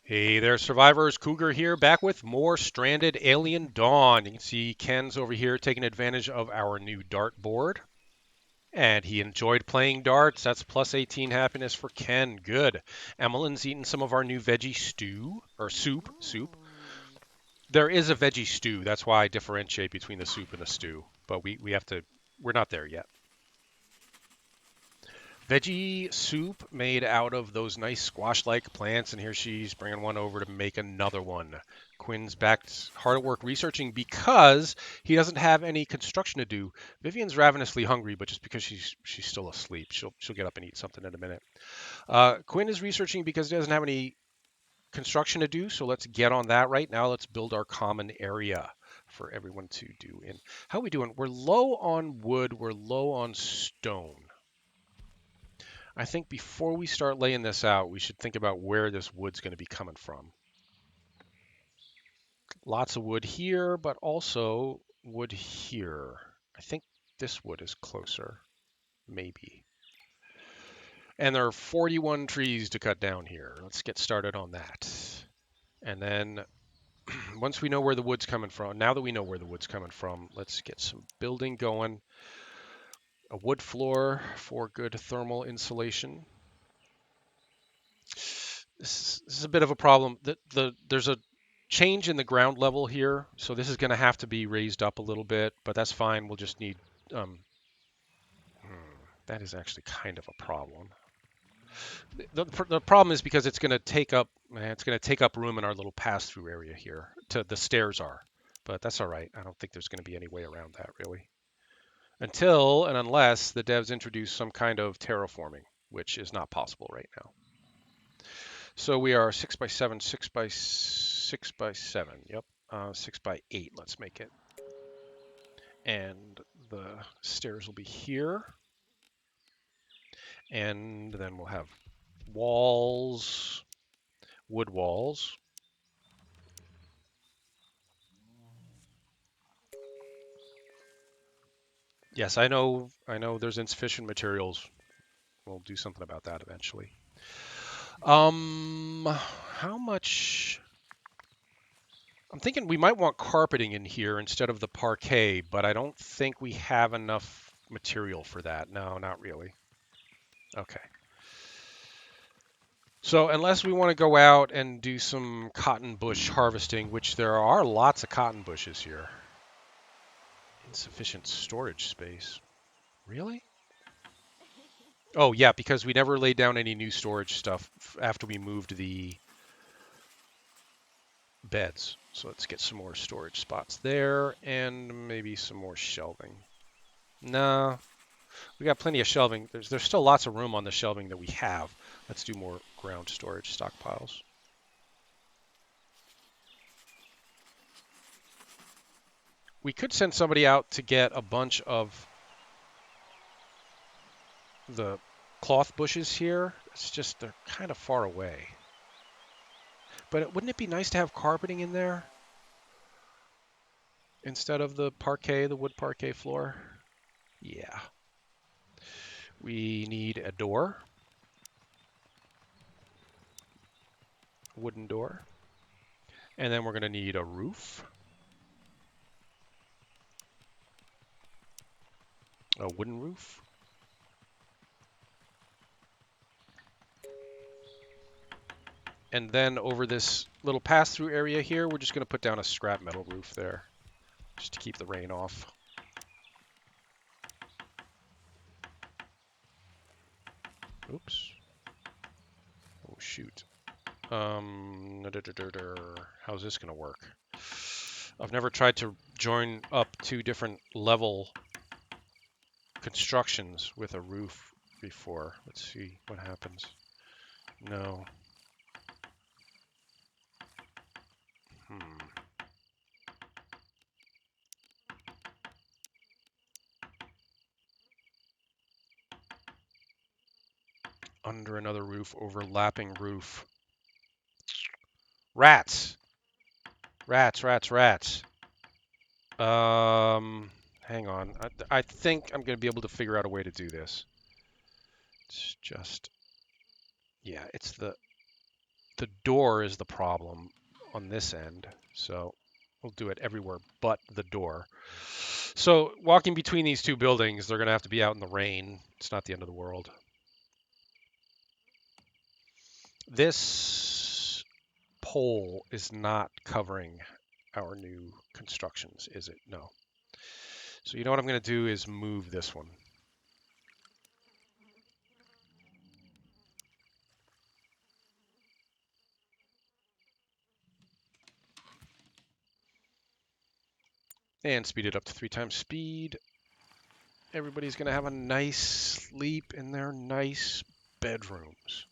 Hey there, survivors. Cougar here, back with more Stranded Alien Dawn. You can see Ken's over here taking advantage of our new dart board. And he enjoyed playing darts. That's plus 18 happiness for Ken. Good. Emmeline's eating some of our new veggie stew, or soup. Ooh. There is a veggie stew. That's why I differentiate between the soup and the stew. But we have to, we're not there yet. Veggie soup made out of those nice squash-like plants, and here she's bringing one over to make another one. Quinn's back hard at work researching because he doesn't have any construction to do. Vivian's ravenously hungry, but just because she's still asleep, she'll get up and eat something in a minute. Quinn is researching because he doesn't have any construction to do, so let's get on that right now. Let's build our common area for everyone to do. And how are we doing? We're low on wood. We're low on stone. I think before we start laying this out, we should think about where this wood's going to be coming from. Lots of wood here, but also wood here. I think this wood is closer, maybe. And there are 41 trees to cut down here. Let's get started on that. And then once we know where the wood's coming from, now that we know where the wood's coming from, let's get some building going. A wood floor for good thermal insulation. This is a bit of a problem. There's a change in the ground level here, so this is going to have to be raised up a little bit, but that's fine. We'll just need. Um, that is actually kind of a problem. The problem is because it's going to take up room in our little pass-through area here. To the stairs are, but that's all right. I don't think there's going to be any way around that really, until and unless the devs introduce some kind of terraforming, which is not possible right now. So we are 6 by 7, 6 by 7. Yep, 6 by 8. Let's make it. And the stairs will be here. And then we'll have walls, wood walls. Yes, I know there's insufficient materials. We'll do something about that eventually. How much? I'm thinking we might want carpeting in here instead of the parquet, but I don't think we have enough material for that. No, not really. Okay. So unless we want to go out and do some cotton bush harvesting, which there are lots of cotton bushes here. Insufficient storage space. Really? Oh yeah, because we never laid down any new storage stuff after we moved the beds. So let's get some more storage spots there and maybe some more shelving. No, we got plenty of shelving. There's still lots of room on the shelving that we have. Let's do more ground storage stockpiles. We could send somebody out to get a bunch of the cloth bushes here. It's just they're kind of far away. But wouldn't it be nice to have carpeting in there instead of the parquet, the wood parquet floor? Yeah. We need a door, wooden door. And then we're going to need a roof, a wooden roof. And then over this little pass-through area here, we're just going to put down a scrap metal roof there, just to keep the rain off. Oops. Oh, shoot. How's this going to work? I've never tried to join up two different level constructions with a roof before. Let's see what happens. No. Hmm. Under another roof, overlapping roof. Rats. Rats. Hang on. I think I'm going to be able to figure out a way to do this. It's just, yeah, it's the The door is the problem on this end, so we'll do it everywhere but the door. So walking between these two buildings, they're going to have to be out in the rain. It's not the end of the world. This pole is not covering our new constructions, is it? No. So you know what I'm going to do is move this one. And speed it up to 3 times speed. Everybody's going to have a nice sleep in their nice bedrooms.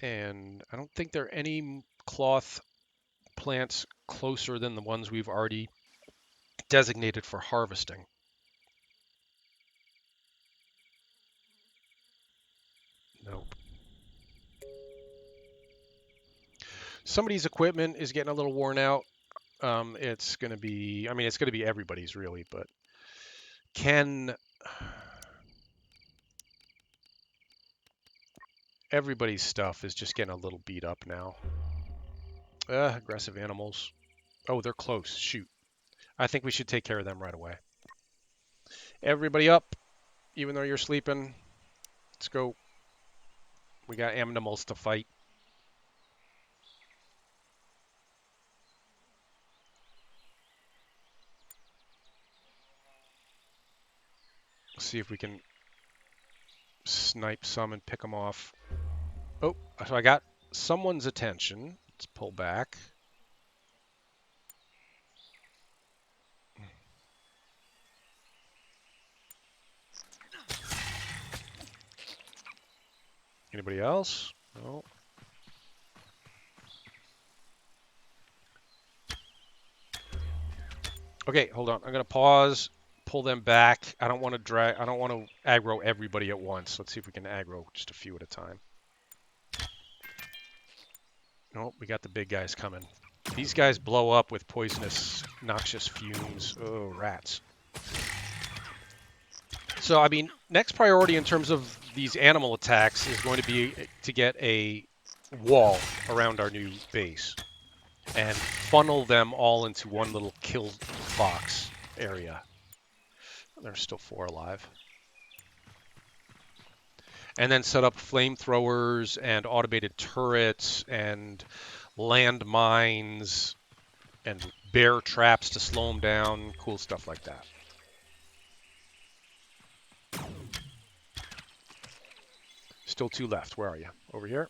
And I don't think there are any cloth plants closer than the ones we've already designated for harvesting. Nope. Somebody's equipment is getting a little worn out. It's going to be, I mean, it's going to be everybody's really, but can everybody's stuff is just getting a little beat up now. Aggressive animals. Oh, they're close. Shoot. I think we should take care of them right away. Everybody up, even though you're sleeping. Let's go. We got animals to fight. See if we can snipe some and pick them off. Oh, so I got someone's attention. Let's pull back. Anybody else? No. Okay, hold on. I'm gonna pause, pull them back. I don't want to drag. I don't want to aggro everybody at once. Let's see if we can aggro just a few at a time. Nope, we got the big guys coming. These guys blow up with poisonous, noxious fumes. Oh, rats. So, I mean, next priority in terms of these animal attacks is going to be to get a wall around our new base and funnel them all into one little kill box area. There's still 4 alive. And then set up flamethrowers and automated turrets and land mines and bear traps to slow them down, cool stuff like that. Still 2 left. Where are you? Over here?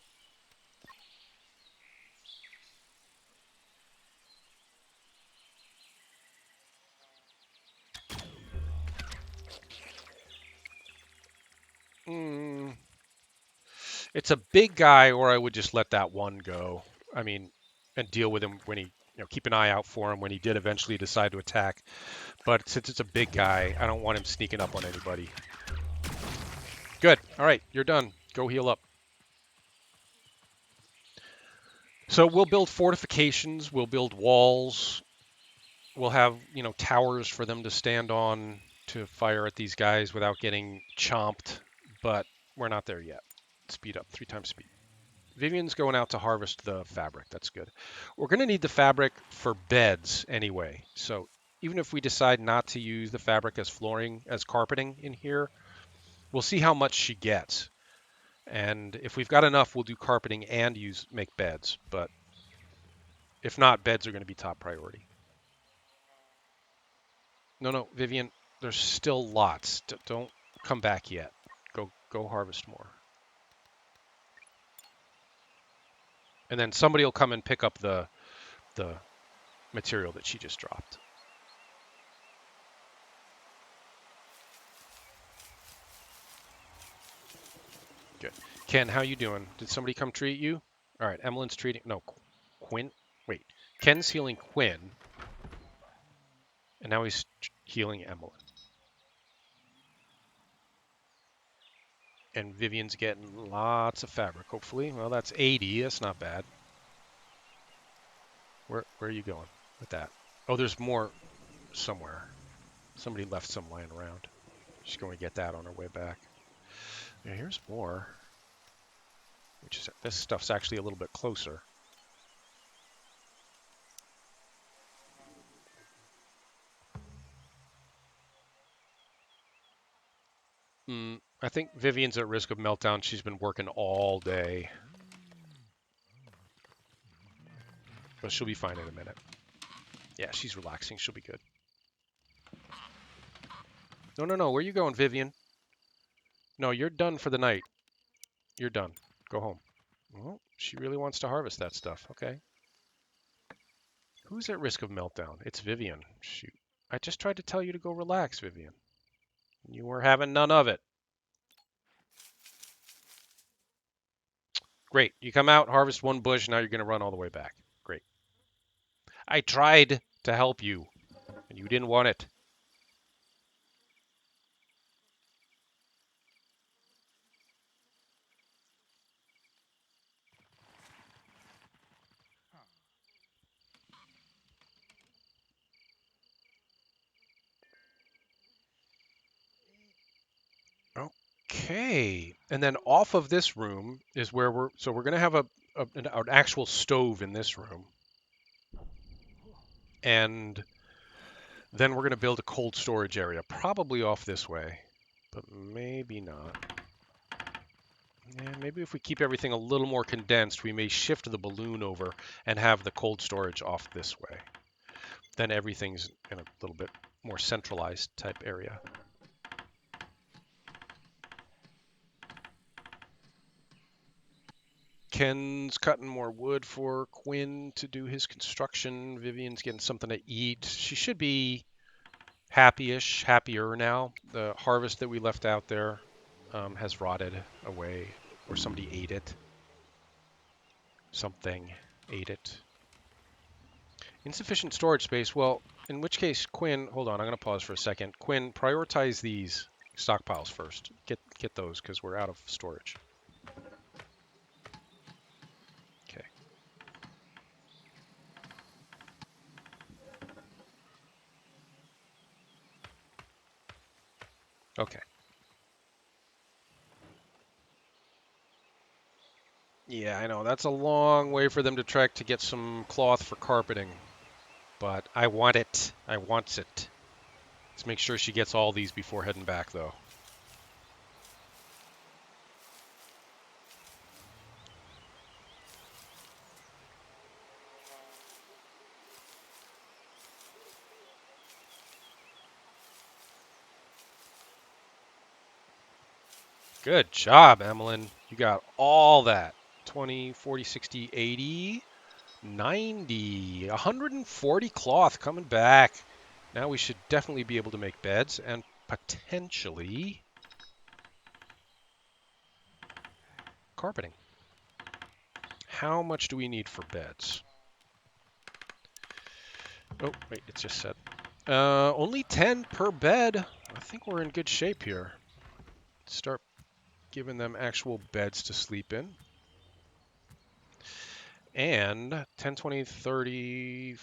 It's a big guy, or I would just let that one go. I mean, and deal with him when he, keep an eye out for him when he did eventually decide to attack. But since it's a big guy, I don't want him sneaking up on anybody. Good. All right, you're done. Go heal up. So we'll build fortifications. We'll build walls. We'll have, towers for them to stand on to fire at these guys without getting chomped. But we're not there yet. Speed up. 3 times speed. Vivian's going out to harvest the fabric. That's good. We're going to need the fabric for beds anyway. So even if we decide not to use the fabric as flooring, as carpeting in here, we'll see how much she gets. And if we've got enough, we'll do carpeting and make beds. But if not, beds are going to be top priority. No, Vivian, there's still lots. Don't come back yet. Go harvest more. And then somebody will come and pick up the material that she just dropped. Good. Ken, how you doing? Did somebody come treat you? All right, Emmeline's treating. No, Quinn. Wait, Ken's healing Quinn, and now he's healing Emmeline. And Vivian's getting lots of fabric, hopefully. Well, that's 80. That's not bad. Where are you going with that? Oh, there's more somewhere. Somebody left some lying around. She's going to get that on her way back. Yeah, here's more. Which is this stuff's actually a little bit closer. I think Vivian's at risk of meltdown. She's been working all day, but she'll be fine in a minute. Yeah, she's relaxing. She'll be good. No, no, no. Where you going, Vivian? No, you're done for the night. You're done. Go home. Well, she really wants to harvest that stuff. Okay. Who's at risk of meltdown? It's Vivian. Shoot. I just tried to tell you to go relax, Vivian. You were having none of it. Great. You come out, harvest one bush, now you're going to run all the way back. Great. I tried to help you, and you didn't want it. Okay. And then off of this room is where we're going to have an actual stove in this room. And then we're going to build a cold storage area, probably off this way, but maybe not. Yeah, maybe if we keep everything a little more condensed, we may shift the balloon over and have the cold storage off this way. Then everything's in a little bit more centralized type area. Ken's cutting more wood for Quinn to do his construction. Vivian's getting something to eat. She should be happier now. The harvest that we left out there has rotted away, or somebody ate it. Something ate it. Insufficient storage space. Well, in which case, Quinn, hold on, I'm going to pause for a second. Quinn, prioritize these stockpiles first. Get those because we're out of storage. Okay. Okay. Yeah, I know. That's a long way for them to trek to get some cloth for carpeting. But I want it. I wants it. Let's make sure she gets all these before heading back, though. Good job, Emmeline. You got all that. 20, 40, 60, 80, 90, 140 cloth coming back. Now we should definitely be able to make beds and potentially carpeting. How much do we need for beds? Oh, wait, it just said. Only 10 per bed. I think we're in good shape here. Start giving them actual beds to sleep in. And 10, 20, 30,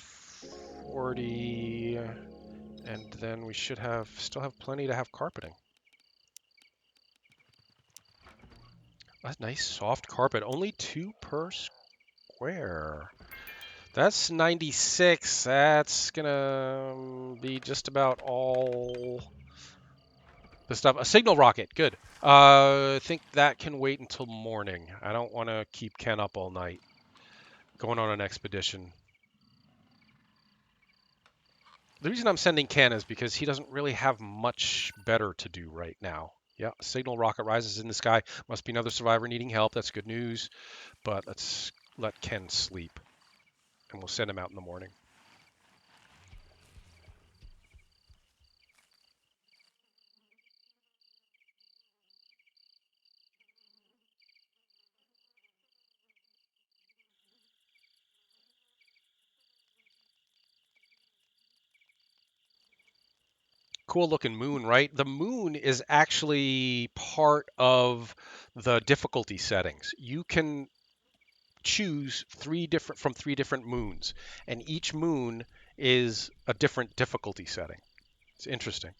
40, and then we should still have plenty to have carpeting. A nice soft carpet, only 2 per square. That's 96. That's gonna be just about all the stuff. A signal rocket, good. I think that can wait until morning. I don't want to keep Ken up all night going on an expedition. The reason I'm sending Ken is because he doesn't really have much better to do right now. Yeah, signal rocket rises in the sky. Must be another survivor needing help. That's good news. But let's let Ken sleep, and we'll send him out in the morning. Cool looking moon, right? The moon is actually part of the difficulty settings. You can choose from 3 different moons, and each moon is a different difficulty setting. It's interesting.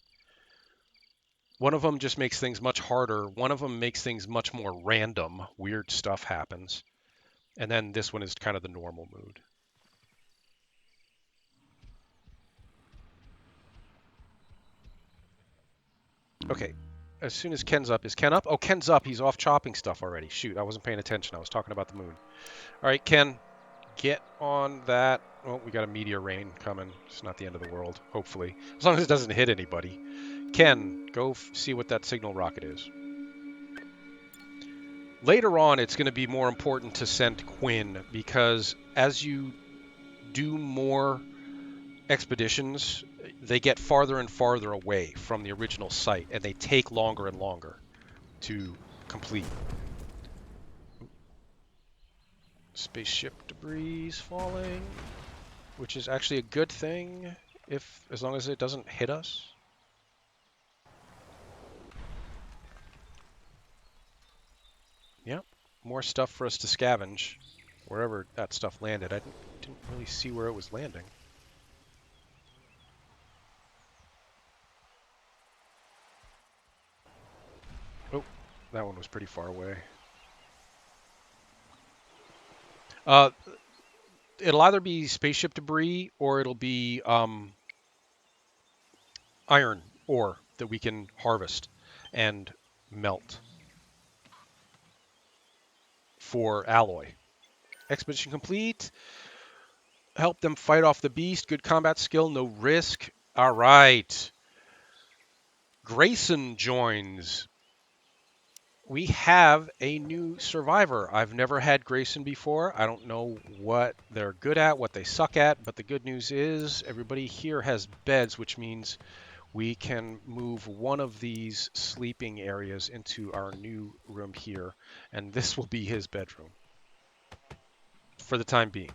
One of them just makes things much harder. One of them makes things much more random. Weird stuff happens. And then this one is kind of the normal mood. Okay. As soon as Ken's up, is Ken up? Oh, Ken's up. He's off chopping stuff already. Shoot, I wasn't paying attention. I was talking about the moon. All right, Ken, get on that. Oh, we got a meteor rain coming. It's not the end of the world, hopefully. As long as it doesn't hit anybody. Ken, go see what that signal rocket is. Later on, it's going to be more important to send Quinn because as you do more expeditions, they get farther and farther away from the original site and they take longer and longer to complete. Spaceship debris falling, which is actually a good thing if as long as it doesn't hit us. Yep, more stuff for us to scavenge wherever that stuff landed. I didn't really see where it was landing. Oh, that one was pretty far away. Uh, it'll either be spaceship debris or it'll be iron ore that we can harvest and melt for alloy. Expedition complete. Help them fight off the beast. Good combat skill, no risk. All right. Grayson joins. We have a new survivor. I've never had Grayson before. I don't know what they're good at, what they suck at, but the good news is everybody here has beds, which means we can move one of these sleeping areas into our new room here, and this will be his bedroom for the time being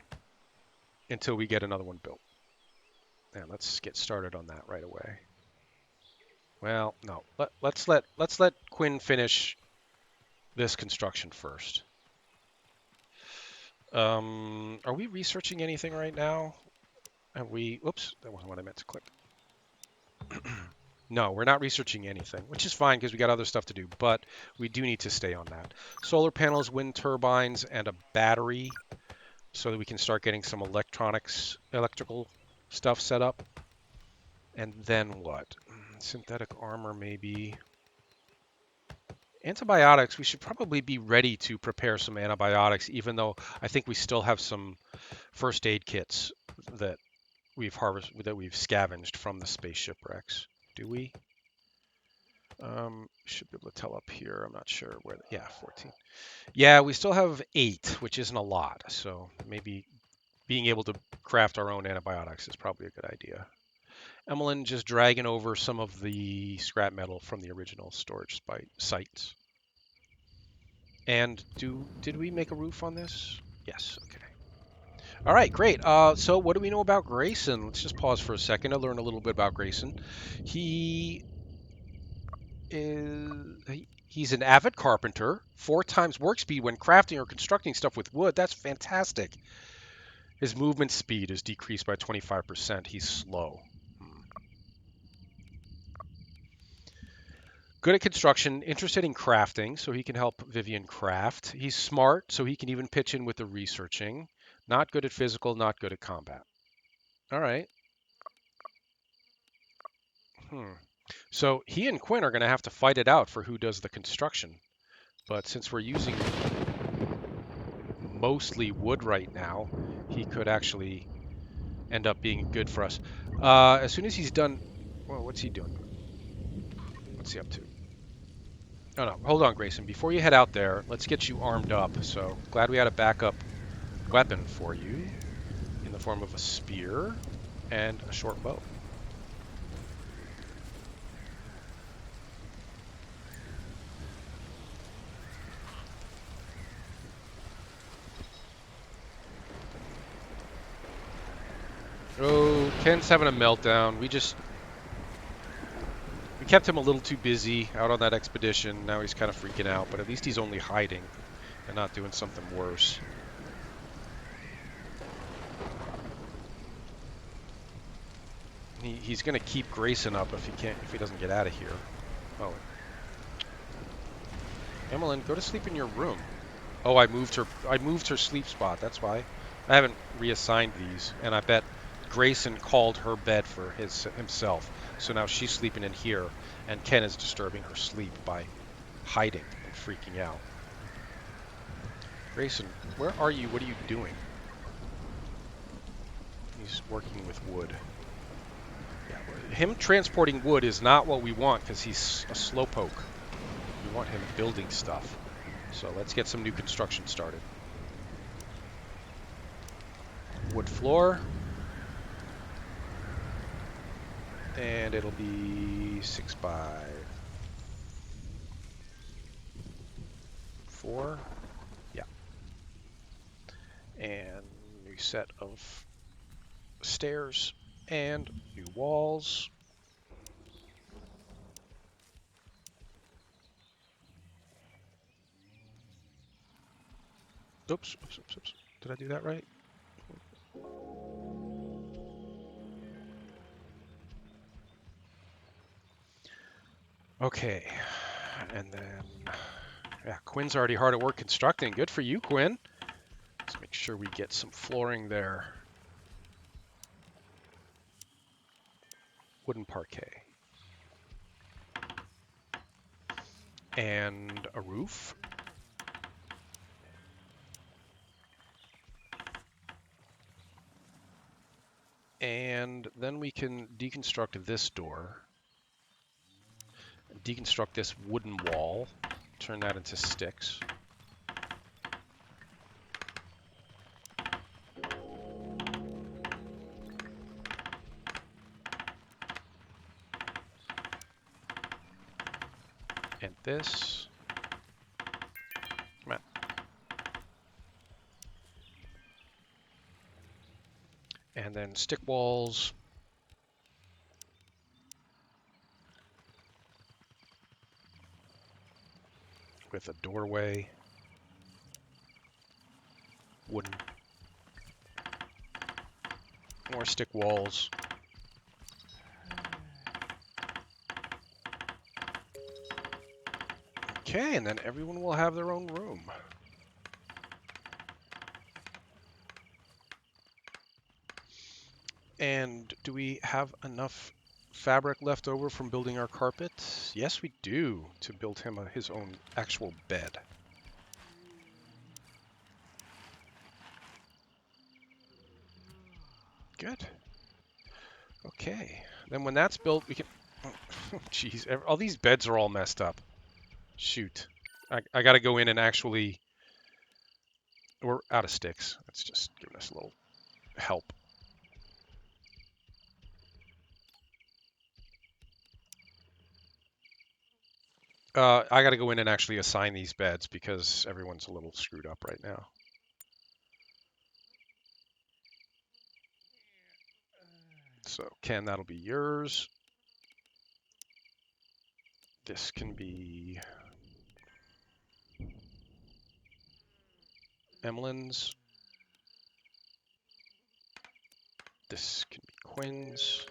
until we get another one built. And let's get started on that right away. Well, no. Let's let Quinn finish this construction first. Are we researching anything right now? Have we? Oops, that wasn't what I meant to click. No, we're not researching anything, which is fine because we got other stuff to do, but we do need to stay on that. Solar panels, wind turbines, and a battery so that we can start getting some electrical stuff set up. And then what? Synthetic armor, maybe. Antibiotics, we should probably be ready to prepare some antibiotics, even though I think we still have some first aid kits that we've scavenged from the spaceship wrecks. Do we? Should be able to tell up here. I'm not sure where. Yeah, 14. Yeah, we still have 8, which isn't a lot. So maybe being able to craft our own antibiotics is probably a good idea. Emmeline just dragging over some of the scrap metal from the original storage sites. And did we make a roof on this? Yes. Okay. All right, great. So what do we know about Grayson? Let's just pause for a second to learn a little bit about Grayson. He he's an avid carpenter, 4 times work speed when crafting or constructing stuff with wood. That's fantastic. His movement speed is decreased by 25%. He's slow. Good at construction, interested in crafting, so he can help Vivian craft. He's smart, so he can even pitch in with the researching. Not good at physical, not good at combat. All right. Hmm. So he and Quinn are going to have to fight it out for who does the construction. But since we're using mostly wood right now, he could actually end up being good for us. As soon as he's done, well, what's he doing? What's he up to? Oh no, hold on, Grayson. Before you head out there, let's get you armed up. So glad we had a backup weapon for you in the form of a spear and a short bow. Oh, Ken's having a meltdown. We kept him a little too busy out on that expedition. Now he's kind of freaking out, but at least he's only hiding and not doing something worse. He's going to keep Grayson up if he doesn't get out of here. Oh, Emmeline, go to sleep in your room. Oh, I moved her. I moved her sleep spot. That's why. I haven't reassigned these, and I bet Grayson called her bed for himself. So now she's sleeping in here, and Ken is disturbing her sleep by hiding and freaking out. Grayson, where are you? What are you doing? He's working with wood. Yeah, him transporting wood is not what we want because he's a slowpoke. We want him building stuff. So let's get some new construction started. Wood floor. And it'll be 6 by 4. Yeah. And new set of stairs and new walls. Oops, oops, oops, oops. Did I do that right? Okay. And then, yeah, Quinn's already hard at work constructing. Good for you, Quinn. Let's make sure we get some flooring there. Wooden parquet. And a roof. And then we can deconstruct this door. Deconstruct this wooden wall. Turn that into sticks. And this. Come on. And then stick walls. With a doorway. Wooden. More stick walls. Okay, and then everyone will have their own room. And do we have enough fabric left over from building our carpet? Yes, we do, to build him his own actual bed. Good. Okay. Then when that's built, we can... Oh, jeez, all these beds are all messed up. Shoot. I got to go in and actually... We're out of sticks. That's just giving us a little help. I got to go in and actually assign these beds because everyone's a little screwed up right now. So, Ken, that'll be yours. This can be Emmeline's. This can be Quinn's.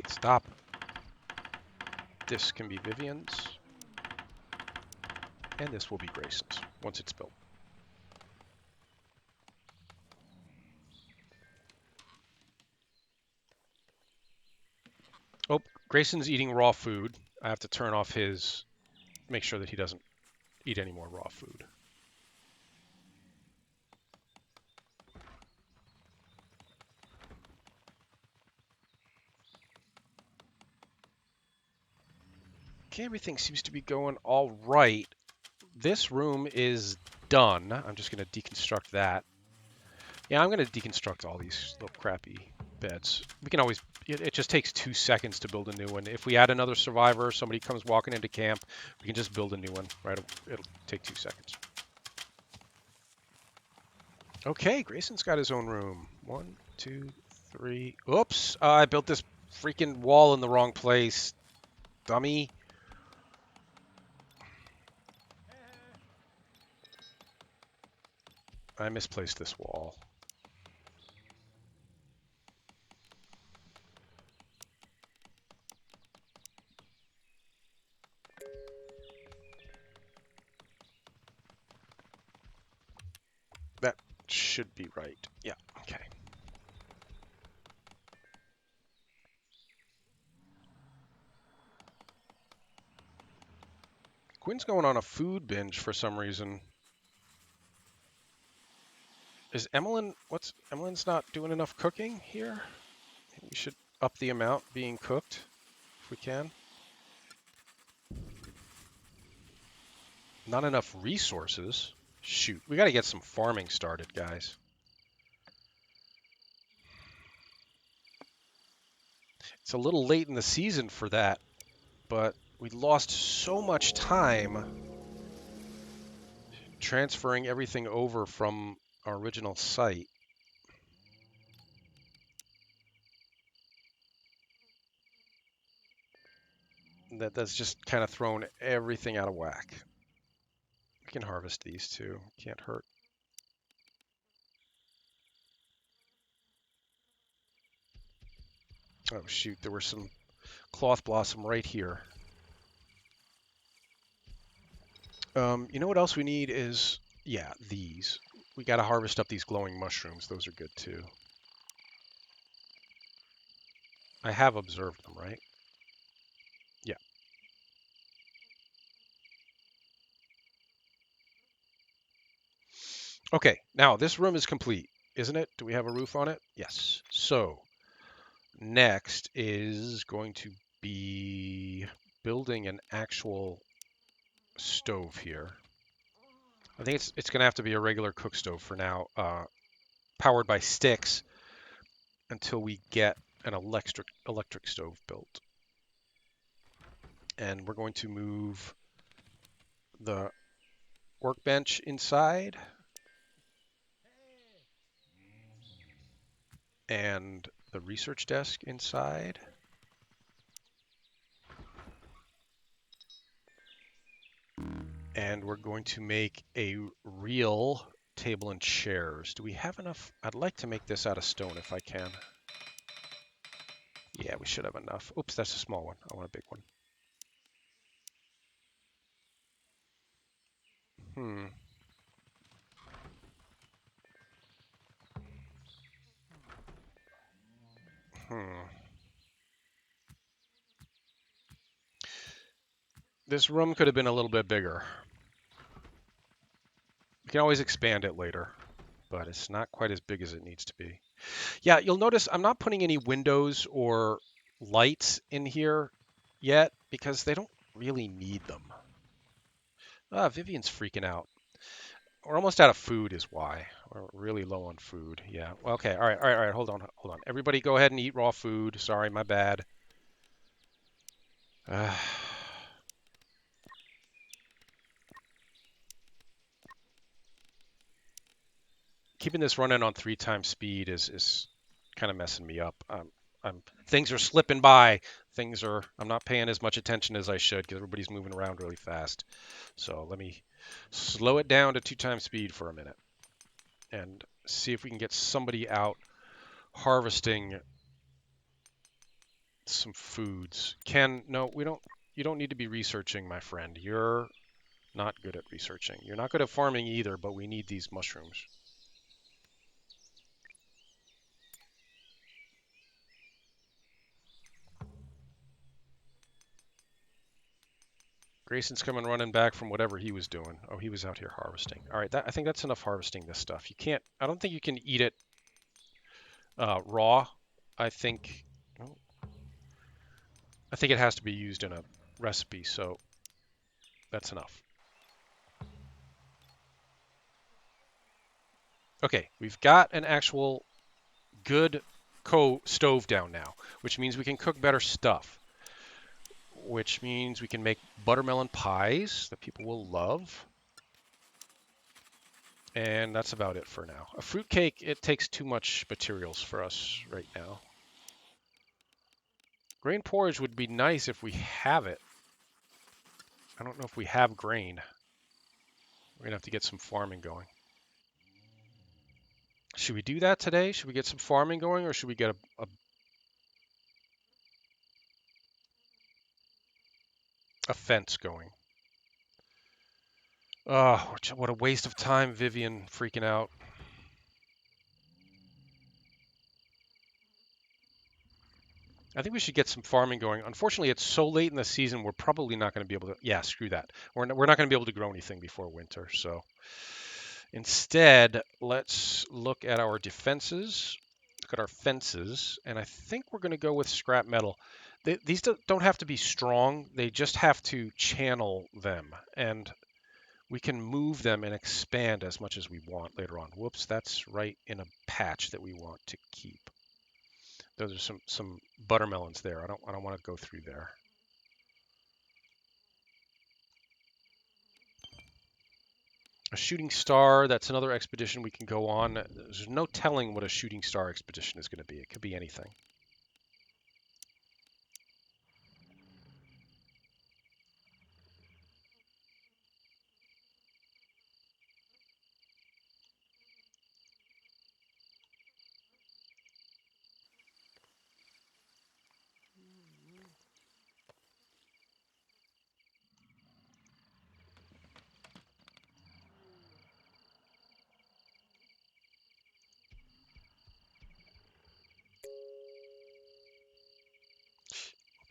Stop. This can be Vivian's. And this will be Grayson's once it's built. Oh, Grayson's eating raw food. I have to turn off his, make sure that he doesn't eat any more raw food. Okay, everything seems to be going all right. This room is done. I'm just going to deconstruct that. Yeah, I'm going to deconstruct all these little crappy beds. We can always, it just takes 2 seconds to build a new one. If we add another survivor, somebody comes walking into camp, we can just build a new one, right? It'll take 2 seconds. Okay, Grayson's got his own room. 1, 2, 3. Oops, I built this freaking wall in the wrong place. Dummy. I misplaced this wall. Should be right. Yeah, okay. Quinn's going on a food binge for some reason. Is Emmeline's not doing enough cooking here? Maybe we should up the amount being cooked if we can. Not enough resources. Shoot, we got to get some farming started, guys. It's a little late in the season for that, but we lost so much time transferring everything over from our original site. That's just kind of thrown everything out of whack. We can harvest these too. Can't hurt. Oh shoot, there were some cloth blossom right here. You know what else we need is, yeah, these. We got to harvest up these glowing mushrooms. Those are good too. I have observed them, right? Yeah. Okay, now this room is complete, isn't it? Do we have a roof on it? Yes. So next is going to be building an actual stove here. I think it's going to have to be a regular cook stove for now, powered by sticks until we get an electric stove built. And we're going to move the workbench inside and the research desk inside. And we're going to make a real table and chairs. Do we have enough? I'd like to make this out of stone if I can. Yeah, we should have enough. Oops, that's a small one. I want a big one. Hmm. Hmm. This room could have been a little bit bigger. We can always expand it later, but it's not quite as big as it needs to be. Yeah, you'll notice I'm not putting any windows or lights in here yet because they don't really need them. Ah, Vivian's freaking out. We're almost out of food is why. We're really low on food. Yeah. Well, okay. All right. All right. All right. Hold on. Hold on. Everybody go ahead and eat raw food. Sorry, my bad. Uh, keeping this running on 3 times speed is kind of messing me up. Things are slipping by. I'm not paying as much attention as I should because everybody's moving around really fast. So let me slow it down to 2 times speed for a minute and see if we can get somebody out harvesting some foods. No, we don't. You don't need to be researching, my friend. You're not good at researching. You're not good at farming either, but we need these mushrooms. Grayson's coming running back from whatever he was doing. Oh, he was out here harvesting. All right, I think that's enough harvesting this stuff. You can't. I don't think you can eat it raw. I think. Oh, I think it has to be used in a recipe. So that's enough. Okay, we've got an actual good stove down now, which means we can cook better stuff. Which means we can make buttermelon pies that people will love. And that's about it for now. A fruitcake, it takes too much materials for us right now. Grain porridge would be nice if we have it. I don't know if we have grain. We're gonna have to get some farming going. Should we do that today? Should we get some farming going, or should we get a fence going? Oh, what a waste of time, Vivian freaking out. I think we should get some farming going. Unfortunately, it's so late in the season, we're probably not going to be able to. Yeah, screw that. We're not going to be able to grow anything before winter. So instead, let's look at our defenses, look at our fences, and I think we're going to go with scrap metal. These don't have to be strong, they just have to channel them. And we can move them and expand as much as we want later on. Whoops, that's right in a patch that we want to keep. Those are some buttermelons there. I don't want to go through there. A shooting star, that's another expedition we can go on. There's no telling what a shooting star expedition is going to be. It could be anything.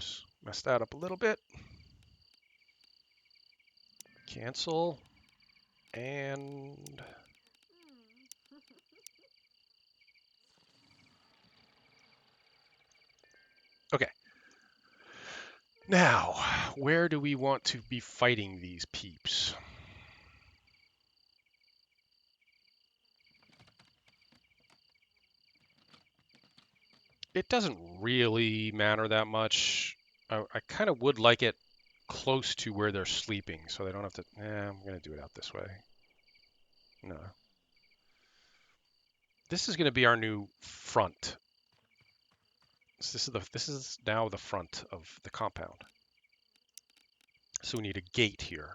Oops, messed that up a little bit. Cancel. And okay. Now, where do we want to be fighting these peeps? It doesn't really matter that much. I kind of would like it close to where they're sleeping so they don't have to. I'm going to do it out this way. No. This is going to be our new front. So this is now the front of the compound. So we need a gate here.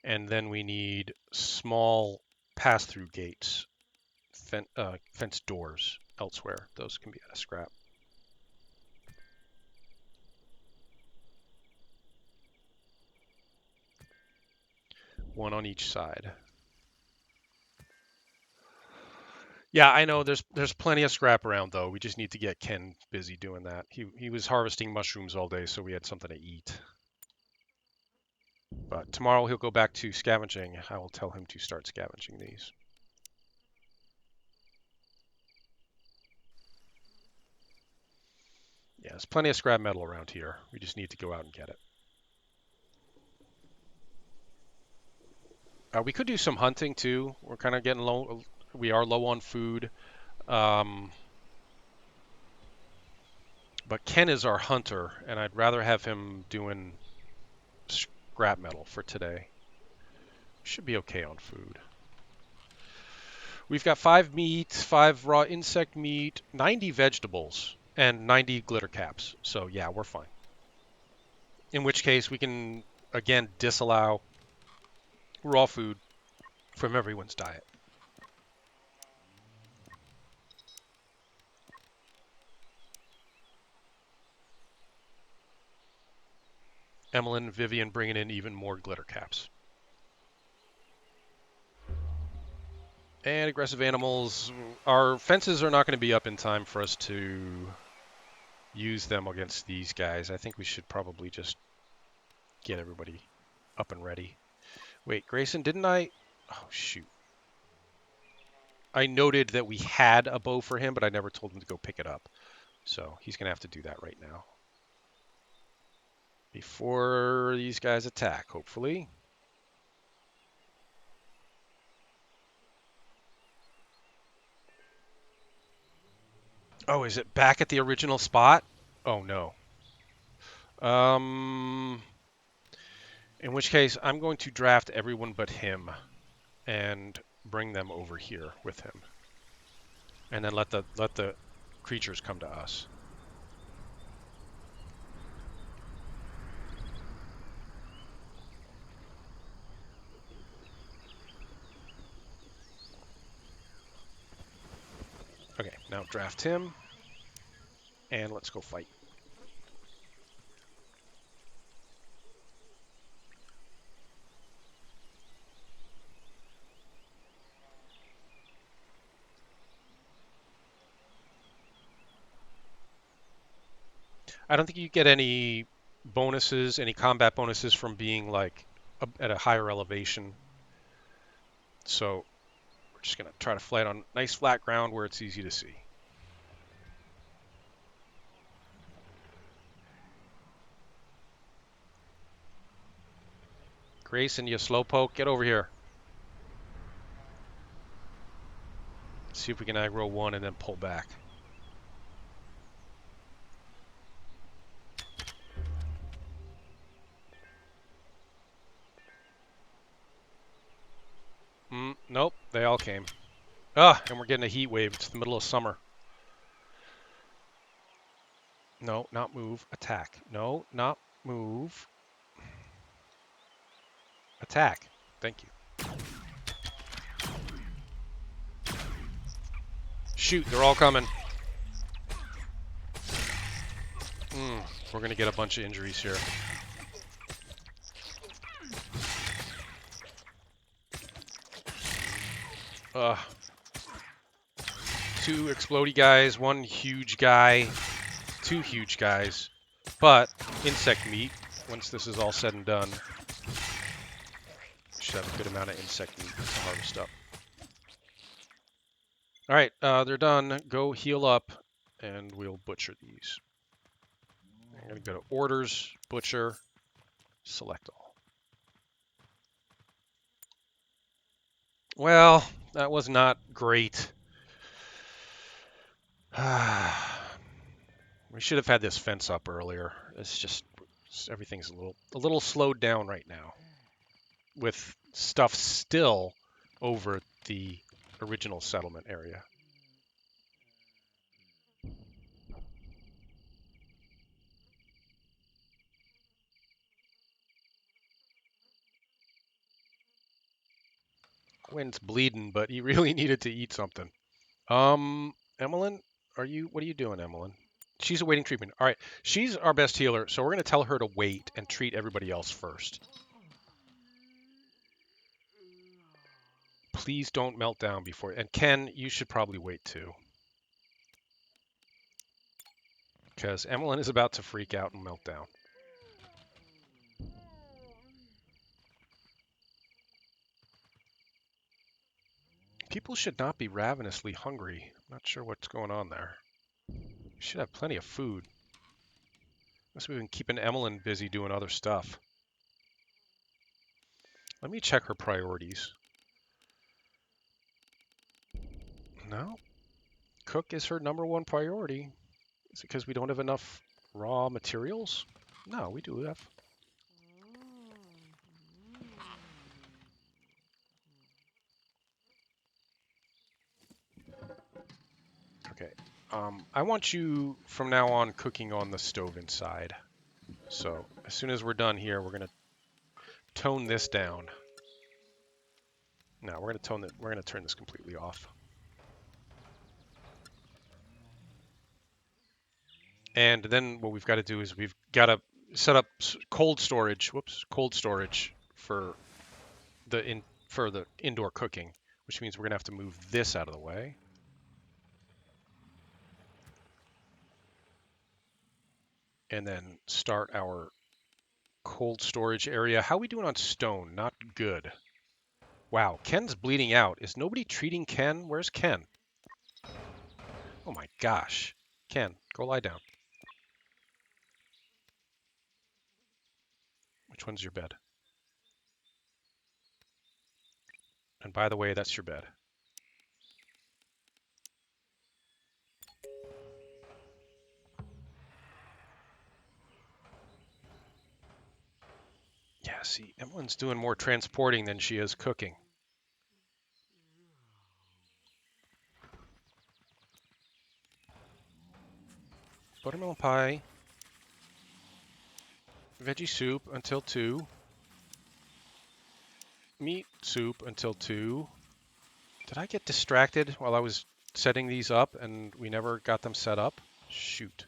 And then we need small pass-through gates, fence doors elsewhere. Those can be out of scrap. One on each side. Yeah, I know there's plenty of scrap around though. We just need to get Ken busy doing that. He was harvesting mushrooms all day, so we had something to eat. But tomorrow he'll go back to scavenging. I will tell him to start scavenging these. Yeah, there's plenty of scrap metal around here. We just need to go out and get it. We could do some hunting too. We're kind of getting low. We are low on food. Um, but Ken is our hunter, and I'd rather have him doing scrap metal for today. Should be okay on food. We've got 5 meat, 5 raw insect meat, 90 vegetables, and 90 glitter caps. So yeah, we're fine. In which case we can again disallow raw food from everyone's diet. Emmeline, Vivian bringing in even more glitter caps. And aggressive animals. Our fences are not going to be up in time for us to use them against these guys. I think we should probably just get everybody up and ready. Wait, Grayson, didn't I? Oh, shoot. I noted that we had a bow for him, but I never told him to go pick it up. So he's going to have to do that right now. Before these guys attack, hopefully. Oh, is it back at the original spot? Oh, no. Um, in which case, I'm going to draft everyone but him and bring them over here with him. And then let the creatures come to us. Okay, now draft him. And let's go fight. I don't think you get any bonuses, any combat bonuses from being like at a higher elevation. So we're just gonna try to fly it on nice flat ground where it's easy to see. Grayson, you slowpoke, get over here. See if we can aggro one and then pull back. Nope, they all came. And we're getting a heat wave. It's the middle of summer. No, not move. Attack. No, not move. Attack. Thank you. Shoot, they're all coming. We're going to get a bunch of injuries here. Two explodey guys, one huge guy, two huge guys. But insect meat, once this is all said and done, should have a good amount of insect meat to harvest up. All right, they're done. Go heal up, and we'll butcher these. I'm going to go to orders, butcher, select all. Well, that was not great. We should have had this fence up earlier. It's just everything's a little slowed down right now, with stuff still over the original settlement area. Quinn's bleeding, but he really needed to eat something. Emmeline, what are you doing, Emmeline? She's awaiting treatment. All right, she's our best healer, so we're going to tell her to wait and treat everybody else first. Please don't melt down before. And Ken, you should probably wait too, because Emmeline is about to freak out and melt down. People should not be ravenously hungry. I'm not sure what's going on there. We should have plenty of food. Unless we've been keeping Emmeline busy doing other stuff. Let me check her priorities. No. Cook is her #1 priority. Is it because we don't have enough raw materials? No, we do have. Okay. I want you from now on cooking on the stove inside. So as soon as we're done here, we're gonna tone this down. No, we're gonna turn this completely off. And then what we've got to do is we've got to set up cold storage. Cold storage for the indoor cooking, which means we're gonna have to move this out of the way. And then start our cold storage area. How are we doing on stone? Not good. Wow, Ken's bleeding out. Is nobody treating Ken? Where's Ken? Oh my gosh. Ken, go lie down. Which one's your bed? And by the way, that's your bed. Yeah, see, Emmeline's doing more transporting than she is cooking. Buttermilk pie. Veggie soup until 2. Meat soup until 2. Did I get distracted while I was setting these up and we never got them set up? Shoot.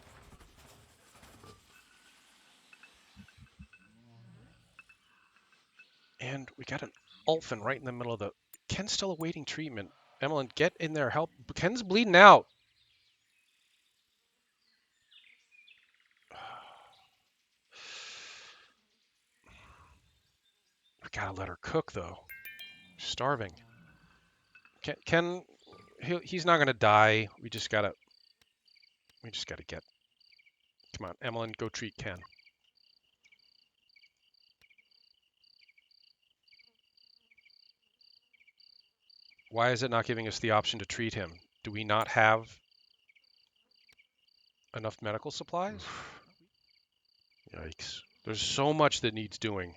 And we got an Ulfin right in the middle of the... Ken's still awaiting treatment. Emmeline, get in there. Help. Ken's bleeding out. gotta let her cook though. Starving. Ken, he's not gonna die. We just gotta get. Come on, Emmeline, go treat Ken. Why is it not giving us the option to treat him? Do we not have enough medical supplies? Yikes. There's so much that needs doing.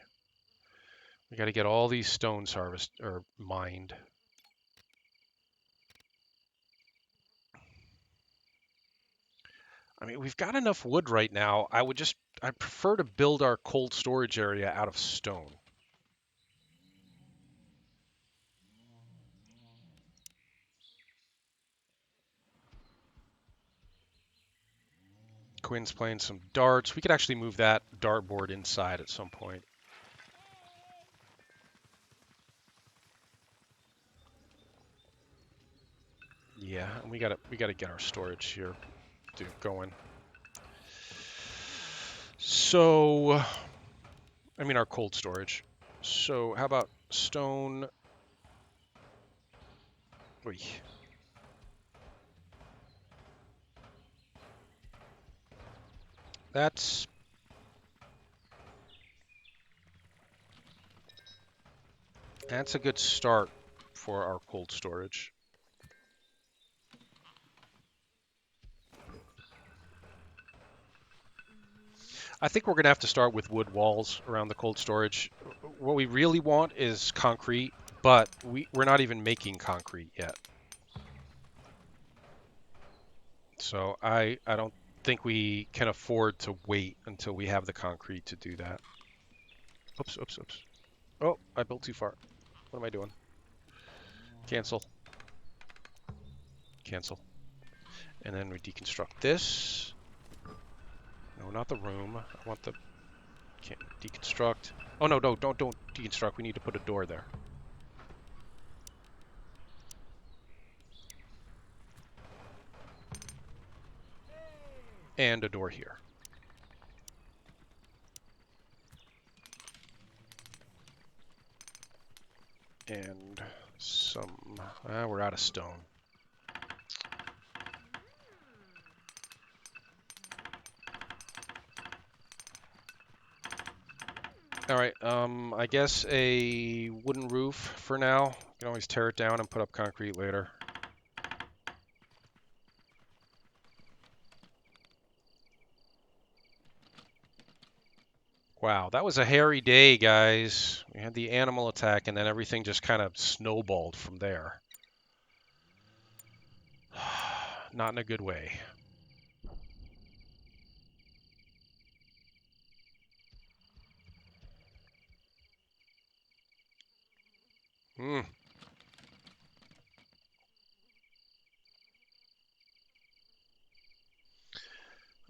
We got to get all these stones harvested or mined. I mean, we've got enough wood right now. I'd prefer to build our cold storage area out of stone. Quinn's playing some darts. We could actually move that dartboard inside at some point. Yeah, and we gotta get our storage here going. So, I mean our cold storage. So how about stone? Oy. That's a good start for our cold storage. I think we're going to have to start with wood walls around the cold storage. What we really want is concrete, but we're not even making concrete yet. So I don't think we can afford to wait until we have the concrete to do that. Oops, oops, oops. Oh, I built too far. What am I doing? Cancel. Cancel. And then we deconstruct this. No, not the room. I want the... Can't deconstruct. Oh, no, don't deconstruct. We need to put a door there. And a door here. And some... we're out of stone. All right, I guess a wooden roof for now. You can always tear it down and put up concrete later. Wow, that was a hairy day, guys. We had the animal attack, and then everything just kind of snowballed from there. Not in a good way. Hmm.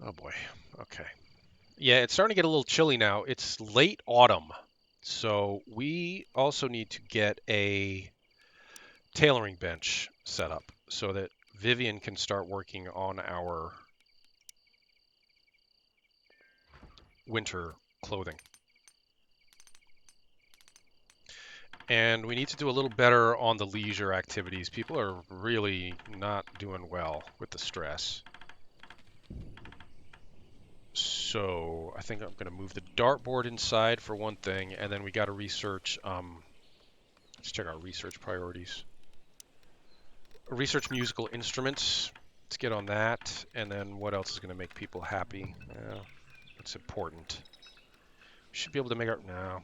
Oh boy. Okay. Yeah, it's starting to get a little chilly now. It's late autumn, so we also need to get a tailoring bench set up so that Vivian can start working on our winter clothing. And we need to do a little better on the leisure activities. People are really not doing well with the stress. So I think I'm going to move the dartboard inside for one thing, and then we got to research. Let's check our research priorities. Research musical instruments. Let's get on that. And then what else is going to make people happy? It's important. We should be able to make our... No.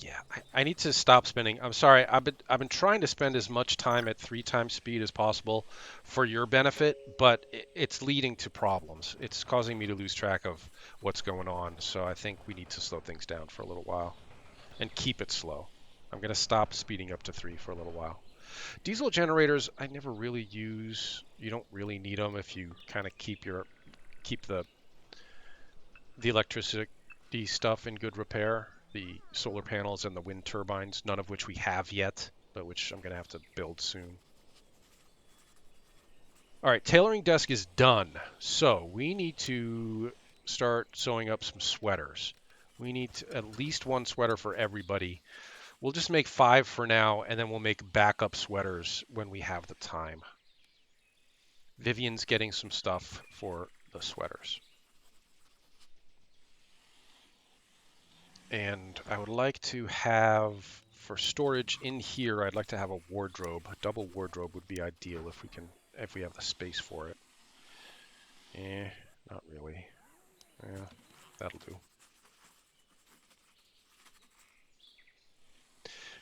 Yeah, I need to stop spending. I'm sorry. I've been trying to spend as much time at 3 times speed as possible for your benefit, but it's leading to problems. It's causing me to lose track of what's going on. So I think we need to slow things down for a little while and keep it slow. I'm going to stop speeding up to 3 for a little while. Diesel generators, I never really use. You don't really need them if you kind of keep the electricity stuff in good repair. The solar panels and the wind turbines, none of which we have yet, but which I'm going to have to build soon. All right, tailoring desk is done. So we need to start sewing up some sweaters. We need at least one sweater for everybody. We'll just make 5 for now, and then we'll make backup sweaters when we have the time. Vivian's getting some stuff for the sweaters. And I would like to have, for storage in here, I'd like to have a wardrobe. A double wardrobe would be ideal if we have the space for it. Not really. Yeah, that'll do.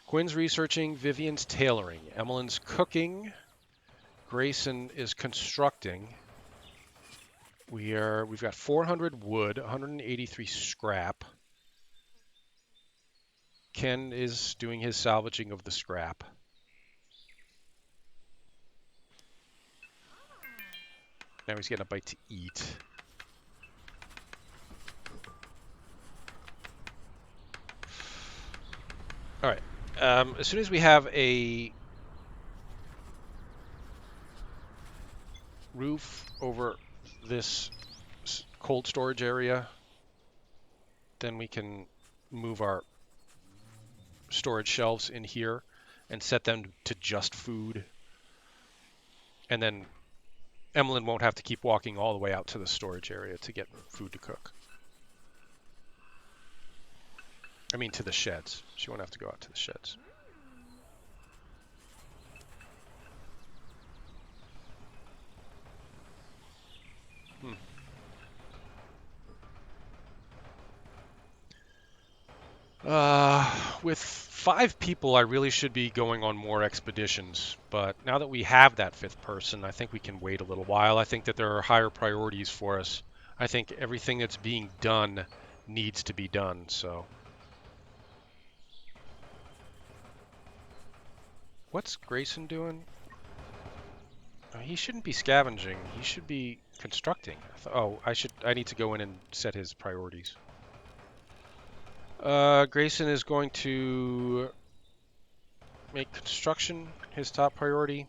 Quinn's researching, Vivian's tailoring, Emmeline's cooking, Grayson is constructing. We've got 400 wood, 183 scrap. Ken is doing his salvaging of the scrap. Now he's getting a bite to eat. All right. As soon as we have a roof over this cold storage area, then we can move our storage shelves in here and set them to just food. And then Emmeline won't have to keep walking all the way out to the storage area to get food to cook. I mean, to the sheds. She won't have to go out to the sheds. With 5 people, I really should be going on more expeditions. But now that we have that 5th person, I think we can wait a little while. I think that there are higher priorities for us. I think everything that's being done needs to be done, so. What's Grayson doing? He shouldn't be scavenging. He should be constructing. I need to go in and set his priorities. Grayson is going to make construction his top priority.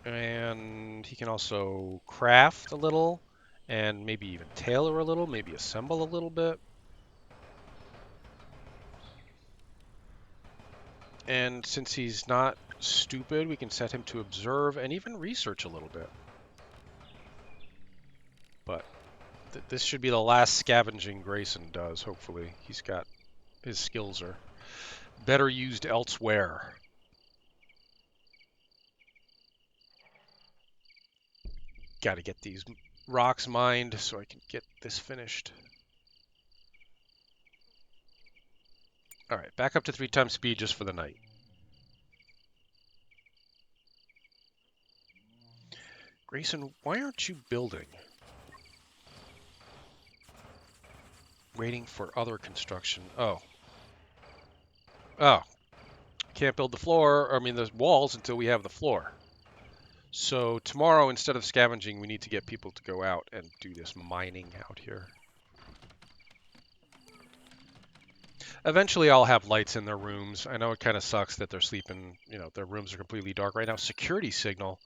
And he can also craft a little and maybe even tailor a little, maybe assemble a little bit. And since he's not stupid, we can set him to observe and even research a little bit. But this should be the last scavenging Grayson does, hopefully. His skills are better used elsewhere. Got to get these rocks mined so I can get this finished. All right, back up to 3 times speed just for the night. Grayson, why aren't you building? Waiting for other construction. Oh. Can't build the the walls until we have the floor. So tomorrow, instead of scavenging, we need to get people to go out and do this mining out here. Eventually, I'll have lights in their rooms. I know it kind of sucks that they're sleeping, their rooms are completely dark right now. Security signal,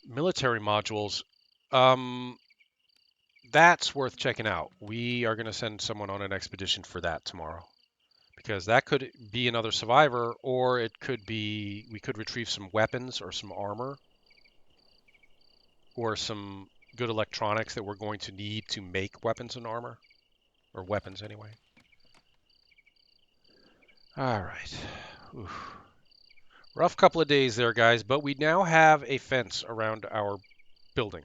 military modules, that's worth checking out. We are going to send someone on an expedition for that tomorrow. Because that could be another survivor, or it could be we could retrieve some weapons or some armor or some good electronics that we're going to need to make weapons and armor, or weapons anyway. All right. Oof. Rough couple of days there, guys, but we now have a fence around our building,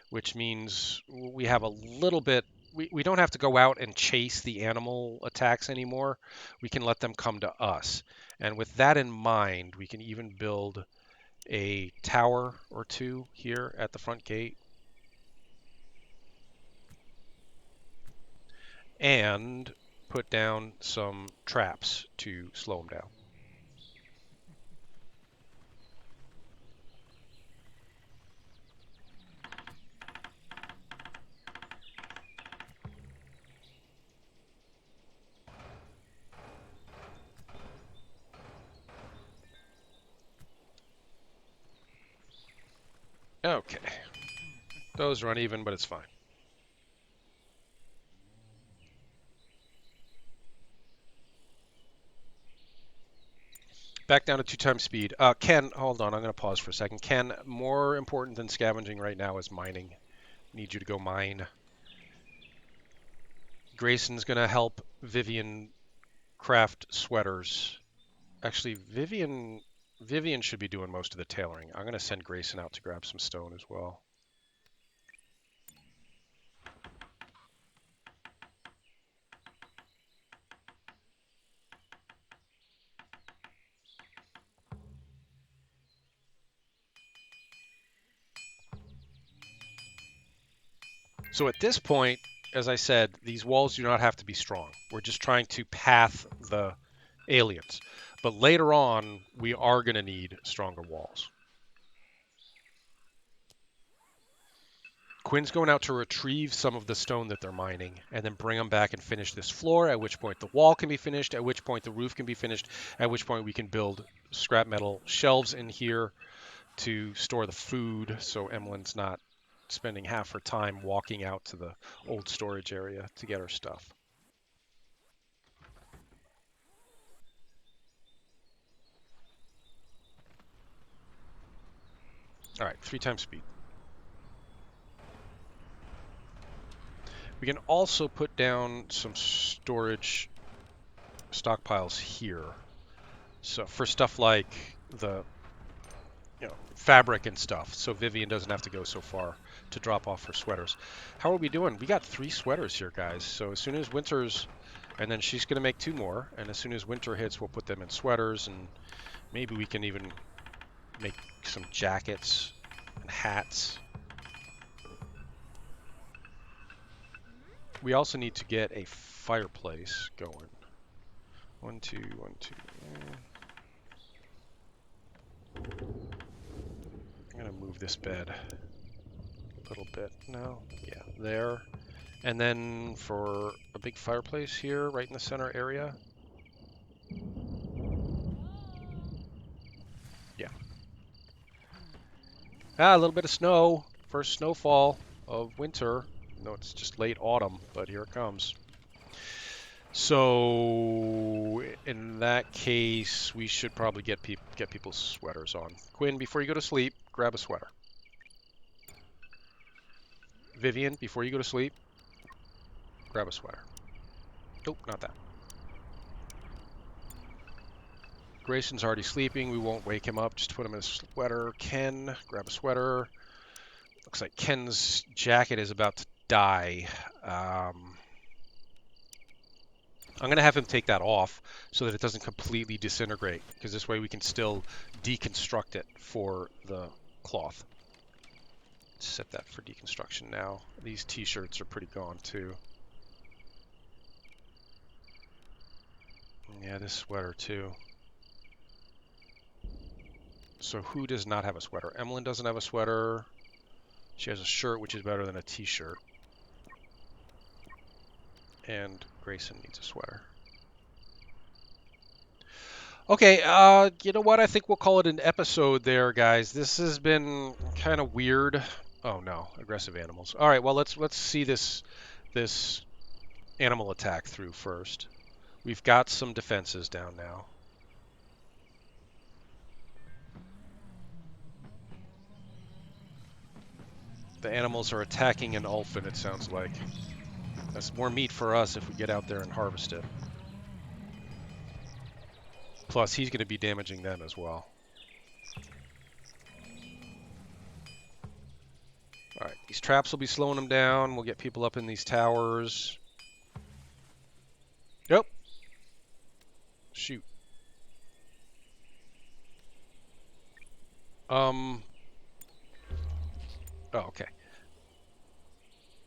which means we have a little bit. We don't have to go out and chase the animal attacks anymore. We can let them come to us. And with that in mind, we can even build a tower or 2 here at the front gate. And put down some traps to slow them down. Okay. Those run even, but it's fine. Back down to 2 times speed. Ken, hold on. I'm going to pause for a second. Ken, more important than scavenging right now is mining. Need you to go mine. Grayson's going to help Vivian craft sweaters. Actually, Vivian should be doing most of the tailoring. I'm going to send Grayson out to grab some stone as well. So at this point, as I said, these walls do not have to be strong. We're just trying to path the aliens. But later on, we are going to need stronger walls. Quinn's going out to retrieve some of the stone that they're mining and then bring them back and finish this floor, at which point the wall can be finished, at which point the roof can be finished, at which point we can build scrap metal shelves in here to store the food so Emmeline's not spending half her time walking out to the old storage area to get her stuff. All right, 3 times speed. We can also put down some storage stockpiles here. So for stuff like the fabric and stuff, so Vivian doesn't have to go so far to drop off her sweaters. How are we doing? We got 3 sweaters here, guys. So as soon as winter's, and then she's going to make 2 more, and as soon as winter hits, we'll put them in sweaters, and maybe we can even make some jackets and hats. We also need to get a fireplace going. 1, 2, 1, 2. I'm gonna move this bed a little bit. No, yeah, there. And then for a big fireplace here, right in the center area. Yeah. Ah, a little bit of snow. First snowfall of winter. No, it's just late autumn, but here it comes. So in that case, we should probably get people's sweaters on. Quinn, before you go to sleep, grab a sweater. Vivian, before you go to sleep, grab a sweater. Nope, not that. Grayson's already sleeping. We won't wake him up. Just put him in a sweater. Ken, grab a sweater. Looks like Ken's jacket is about to die. I'm going to have him take that off so that it doesn't completely disintegrate, because this way we can still deconstruct it for the cloth. Set that for deconstruction now. These t-shirts are pretty gone too. Yeah, this sweater too. So who does not have a sweater? Emmeline doesn't have a sweater. She has a shirt, which is better than a t-shirt. And Grayson needs a sweater. Okay, you know what? I think we'll call it an episode there, guys. This has been kind of weird. Oh no, aggressive animals. All right, well let's see this animal attack through first. We've got some defenses down now. The animals are attacking an Ulfin, it sounds like. That's more meat for us if we get out there and harvest it. Plus, he's going to be damaging them as well. Alright, these traps will be slowing them down. We'll get people up in these towers. Yep. Shoot. Oh, okay.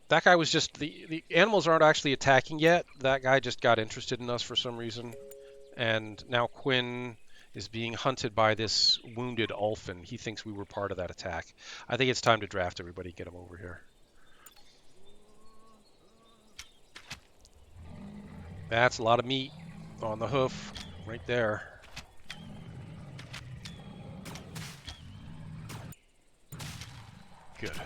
That guy was just... The animals aren't actually attacking yet. That guy just got interested in us for some reason. And now Quinn is being hunted by this wounded Ulfin. He thinks we were part of that attack. I think it's time to draft everybody, get them over here. That's a lot of meat on the hoof right there. Good.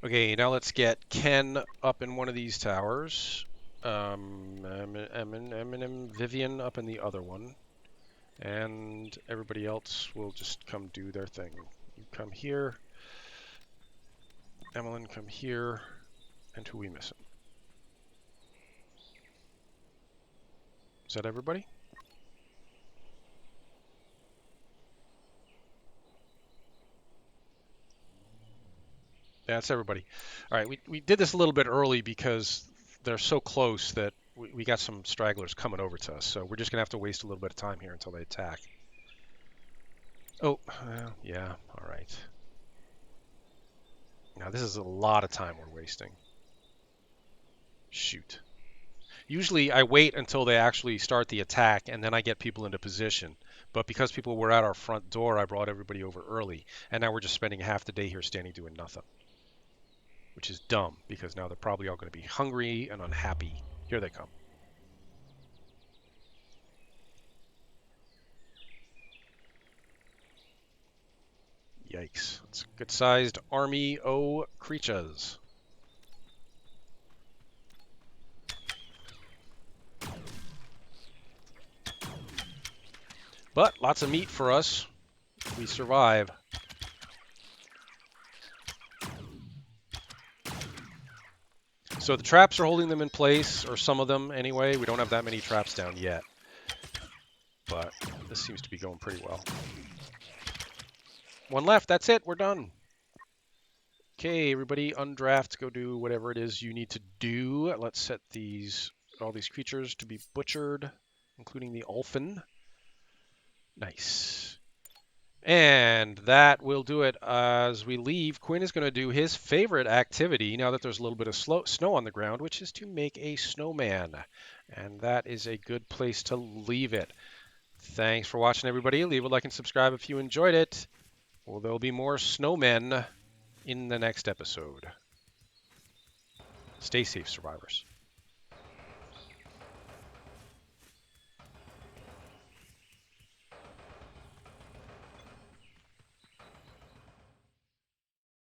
Okay, now let's get Ken up in one of these towers. Vivian up in the other one, and everybody else will just come do their thing. You come here, Emmeline come here, and who we missing? Is that everybody? Yeah, that's everybody. All right, we did this a little bit early because they're so close that we got some stragglers coming over to us. So we're just going to have to waste a little bit of time here until they attack. Oh, yeah, all right. Now this is a lot of time we're wasting. Shoot. Usually I wait until they actually start the attack and then I get people into position. But because people were at our front door, I brought everybody over early. And now we're just spending half the day here standing doing nothing. Which is dumb because now they're probably all going to be hungry and unhappy. Here they come. Yikes. It's a good sized army o' creatures. But lots of meat for us. We survive. So the traps are holding them in place, or some of them anyway. We don't have that many traps down yet. But this seems to be going pretty well. One left. That's it. We're done. Okay, everybody, undraft. Go do whatever it is you need to do. Let's set all these creatures to be butchered, including the Ulfin. Nice. And that will do it. As we leave, Quinn is going to do his favorite activity now that there's a little bit of snow on the ground, which is to make a snowman. And that is a good place to leave it. Thanks for watching, everybody. Leave a like and subscribe if you enjoyed it. Well, there'll be more snowmen in the next episode. Stay safe, survivors.